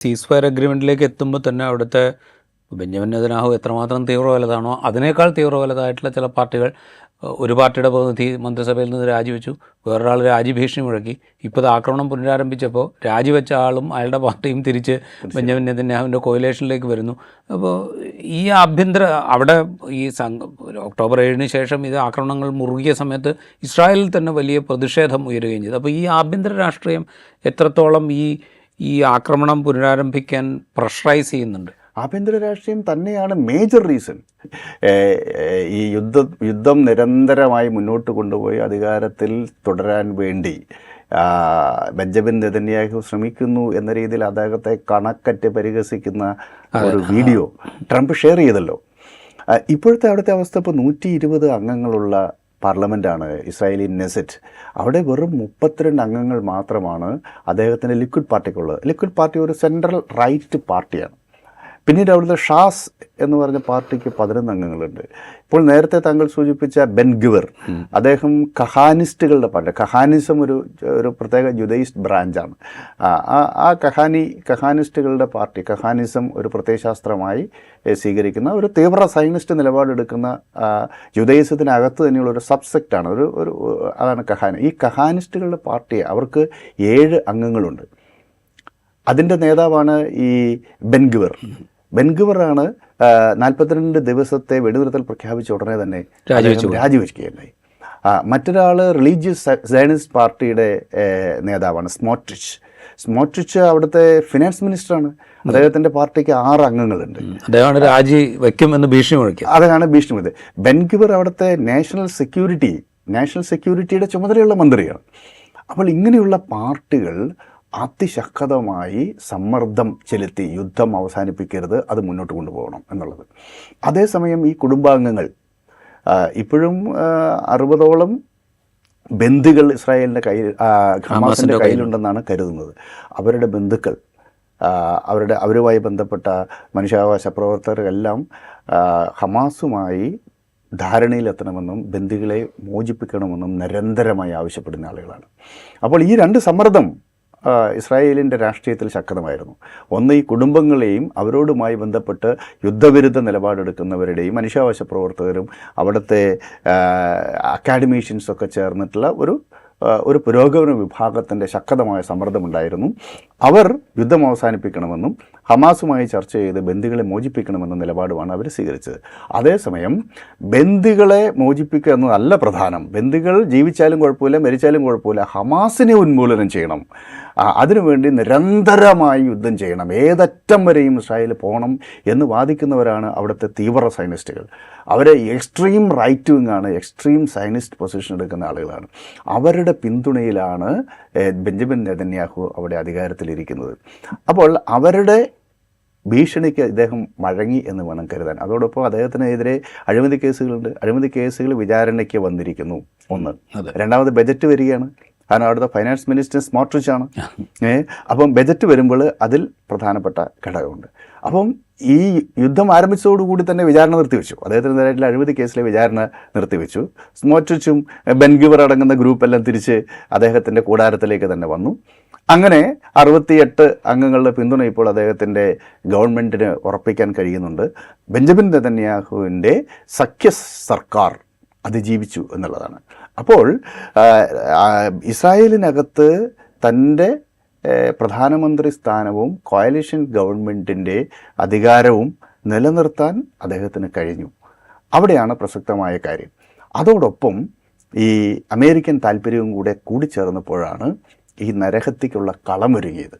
സീസ് ഫയർ അഗ്രിമെൻറ്റിലേക്ക് എത്തുമ്പോൾ തന്നെ അവിടുത്തെ ബെഞ്ചമിൻ നെതന്യാഹു എത്രമാത്രം തീവ്രവലതാണോ അതിനേക്കാൾ തീവ്രവലതായിട്ടുള്ള ചില പാർട്ടികൾ, ഒരു പാർട്ടിയുടെ പ്രതിനിധി മന്ത്രിസഭയിൽ നിന്ന് രാജിവെച്ചു, വേറൊരാൾ രാജിഭീഷണി മുഴക്കി. ഇപ്പോൾ ആക്രമണം പുനരാരംഭിച്ചപ്പോൾ രാജിവെച്ച ആളും അയാളുടെ പാർട്ടിയും തിരിച്ച് ബെഞ്ചമിൻ നെതന്യാഹുവിൻ്റെ കോയിലേഷനിലേക്ക് വരുന്നു. അപ്പോൾ ഈ അവിടെ ഈ ഒക്ടോബർ 7-ന് ശേഷം ഇത് ആക്രമണങ്ങൾ മുറുകിയ സമയത്ത് ഇസ്രായേലിൽ തന്നെ വലിയ പ്രതിഷേധം ഉയരുകയും ചെയ്തു. അപ്പോൾ ഈ ആഭ്യന്തര രാഷ്ട്രീയം എത്രത്തോളം ഈ ആക്രമണം പുനരാരംഭിക്കാൻ പ്രഷറൈസ് ചെയ്യുന്നുണ്ട്? ആഭ്യന്തര രാഷ്ട്രീയം തന്നെയാണ് മേജർ റീസൺ. ഈ യുദ്ധം നിരന്തരമായി മുന്നോട്ട് കൊണ്ടുപോയി അധികാരത്തിൽ തുടരാൻ വേണ്ടി ബെഞ്ചമിൻ നെതന്യാഹു ശ്രമിക്കുന്നു എന്ന രീതിയിൽ അദ്ദേഹത്തെ കണക്കറ്റ് പരിഹസിക്കുന്ന ഒരു വീഡിയോ ട്രംപ് ഷെയർ ചെയ്തല്ലോ. ഇപ്പോഴത്തെ അവിടുത്തെ അവസ്ഥ ഇപ്പോൾ 120 അംഗങ്ങളുള്ള പാർലമെൻറ്റാണ് ഇസ്രായേലി നെസറ്റ്. അവിടെ വെറും 32 അംഗങ്ങൾ മാത്രമാണ് അദ്ദേഹത്തിൻ്റെ ലിക്വിഡ് പാർട്ടിക്കുള്ളത്. ലിക്വിഡ് പാർട്ടി ഒരു സെൻട്രൽ റൈറ്റ് പാർട്ടിയാണ്. പിന്നീട് അവിടുത്തെ ഷാസ് എന്ന് പറഞ്ഞ പാർട്ടിക്ക് 11 അംഗങ്ങളുണ്ട്. ഇപ്പോൾ നേരത്തെ താങ്കൾ സൂചിപ്പിച്ച ബെൻ ഗിവർ, അദ്ദേഹം കഹാനിസ്റ്റുകളുടെ പാർട്ടി, കഹാനിസം ഒരു പ്രത്യേക ജുദയിസ്റ്റ് ബ്രാഞ്ചാണ്. ആ കഹാനിസ്റ്റുകളുടെ പാർട്ടി, കഹാനിസം ഒരു പ്രത്യയശാസ്ത്രമായി സ്വീകരിക്കുന്ന ഒരു തീവ്ര സൈനിസ്റ്റ് നിലപാടെടുക്കുന്ന ജുദയിസത്തിനകത്ത് തന്നെയുള്ള ഒരു സബ്സെക്റ്റാണ്, അതാണ് കഹാനി. ഈ കഹാനിസ്റ്റുകളുടെ പാർട്ടി അവർക്ക് 7 അംഗങ്ങളുണ്ട്. അതിൻ്റെ നേതാവാണ് ഈ ബെൻഗിവറാണ് 42 ദിവസത്തെ വെടിനിർത്തൽ പ്രഖ്യാപിച്ച ഉടനെ തന്നെ രാജിവെക്കുകയുണ്ടായി. മറ്റൊരാൾ റിലീജിയസ് സയനിസ്റ്റ് പാർട്ടിയുടെ നേതാവാണ് സ്മോട്രിച്ച് അവിടുത്തെ ഫിനാൻസ് മിനിസ്റ്ററാണ്. അദ്ദേഹത്തിൻ്റെ പാർട്ടിക്ക് 6 അംഗങ്ങളുണ്ട്. അദ്ദേഹമാണ് രാജിവെക്കും എന്ന് ഭീഷണി മുഴക്കിയത്. അതാണ് ഭീഷണി. ബെൻഗിവർ അവിടുത്തെ നാഷണൽ സെക്യൂരിറ്റിയുടെ ചുമതലയുള്ള മന്ത്രിയാണ്. അപ്പോൾ ഇങ്ങനെയുള്ള പാർട്ടികൾ അതിശക്തമായി സമ്മർദ്ദം ചെലുത്തി യുദ്ധം അവസാനിപ്പിക്കരുത്, അത് മുന്നോട്ട് കൊണ്ടുപോകണം എന്നുള്ളത്. അതേസമയം ഈ കുടുംബാംഗങ്ങൾ ഇപ്പോഴും 60ഓളം ബന്ദികൾ ഇസ്രായേലിൻ്റെ ഹമാസിൻ്റെ കയ്യിലുണ്ടെന്നാണ് കരുതുന്നത്. അവരുടെ ബന്ധുക്കൾ, അവരുമായി ബന്ധപ്പെട്ട മനുഷ്യാവകാശ പ്രവർത്തകരെല്ലാം ഹമാസുമായി ധാരണയിലെത്തണമെന്നും ബന്ദികളെ മോചിപ്പിക്കണമെന്നും നിരന്തരമായി ആവശ്യപ്പെടുന്ന ആളുകളാണ്. അപ്പോൾ ഈ 2 സമ്മർദ്ദം ഇസ്രായേലിൻ്റെ രാഷ്ട്രീയത്തിൽ ശക്തമായിരുന്നു. ഒന്ന്, ഈ കുടുംബങ്ങളെയും അവരോടുമായി ബന്ധപ്പെട്ട് യുദ്ധവിരുദ്ധ നിലപാടെടുക്കുന്നവരുടെയും മനുഷ്യാവകാശ പ്രവർത്തകരും അവിടുത്തെ അക്കാഡമീഷ്യൻസൊക്കെ ചേർന്നിട്ടുള്ള ഒരു പുരോഗമന വിഭാഗത്തിൻ്റെ ശക്തമായ സമ്മർദ്ദമുണ്ടായിരുന്നു. അവർ യുദ്ധം അവസാനിപ്പിക്കണമെന്നും ഹമാസുമായി ചർച്ച ചെയ്ത് ബന്ദികളെ മോചിപ്പിക്കണമെന്ന നിലപാടുമാണ് അവർ സ്വീകരിച്ചത്. അതേസമയം ബന്ദികളെ മോചിപ്പിക്കുക എന്നതല്ല പ്രധാനം. ബന്ദികൾ ജീവിച്ചാലും കുഴപ്പമില്ല, മരിച്ചാലും കുഴപ്പമില്ല, ഹമാസിനെ ഉന്മൂലനം ചെയ്യണം. അതിനുവേണ്ടി നിരന്തരമായി യുദ്ധം ചെയ്യണം, ഏതറ്റം വരെയും ഇസ്രായേൽ പോകണം എന്ന് വാദിക്കുന്നവരാണ് അവിടുത്തെ തീവ്ര സൈനിസ്റ്റുകൾ. അവരെ എക്സ്ട്രീം റൈറ്റ് വിങ്ങാണ്, എക്സ്ട്രീം സൈനിസ്റ്റ് പൊസിഷൻ എടുക്കുന്ന ആളുകളാണ്. അവരുടെ പിന്തുണയിലാണ് ബെഞ്ചമിൻ നെതന്യാഹു അവിടെ അധികാരത്തിലിരിക്കുന്നത്. അപ്പോൾ അവരുടെ ഭീഷണിക്ക് ഇദ്ദേഹം വഴങ്ങി എന്ന് വേണം കരുതാൻ. അതോടൊപ്പം അദ്ദേഹത്തിനെതിരെ അഴിമതി കേസുകളുണ്ട്. അഴിമതി കേസുകൾ വിചാരണയ്ക്ക് വന്നിരിക്കുന്നു. ഒന്ന്. രണ്ടാമത് ബജറ്റ് വരികയാണ്. കാരണം അവിടുത്തെ ഫൈനാൻസ് മിനിസ്റ്റർ സ്മോട്രിച്ചാണ്. അപ്പം ബജറ്റ് വരുമ്പോൾ അതിൽ പ്രധാനപ്പെട്ട ഘടകമുണ്ട്. അപ്പം ഈ യുദ്ധം ആരംഭിച്ചതോടുകൂടി തന്നെ വിചാരണ നിർത്തിവെച്ചു. അദ്ദേഹത്തിന് നേരിട്ടുള്ള അഴിമതി കേസിലെ വിചാരണ നിർത്തിവെച്ചു. സ്മോട്രിച്ചും ബെൻഗിവർ അടങ്ങുന്ന ഗ്രൂപ്പെല്ലാം തിരിച്ച് അദ്ദേഹത്തിൻ്റെ കൂടാരത്തിലേക്ക് തന്നെ വന്നു. അങ്ങനെ 68 അംഗങ്ങളുടെ പിന്തുണ ഇപ്പോൾ അദ്ദേഹത്തിൻ്റെ ഗവൺമെൻറ്റിന് ഉറപ്പിക്കാൻ കഴിയുന്നുണ്ട്. ബെഞ്ചമിൻ നെതന്യാഹുവിൻ്റെ സഖ്യ സർക്കാർ അതിജീവിച്ചു എന്നുള്ളതാണ്. അപ്പോൾ ഇസ്രായേലിനകത്ത് തൻ്റെ പ്രധാനമന്ത്രി സ്ഥാനവും കോയലിഷൻ ഗവൺമെൻറ്റിൻ്റെ അധികാരവും നിലനിർത്താൻ അദ്ദേഹത്തിന് കഴിഞ്ഞു. അവിടെയാണ് പ്രസക്തമായ കാര്യം. അതോടൊപ്പം ഈ അമേരിക്കൻ താല്പര്യവും കൂടെ കൂടിച്ചേർന്നപ്പോഴാണ് ഈ നരഹത്യക്കുള്ള കളമൊരുങ്ങിയത്.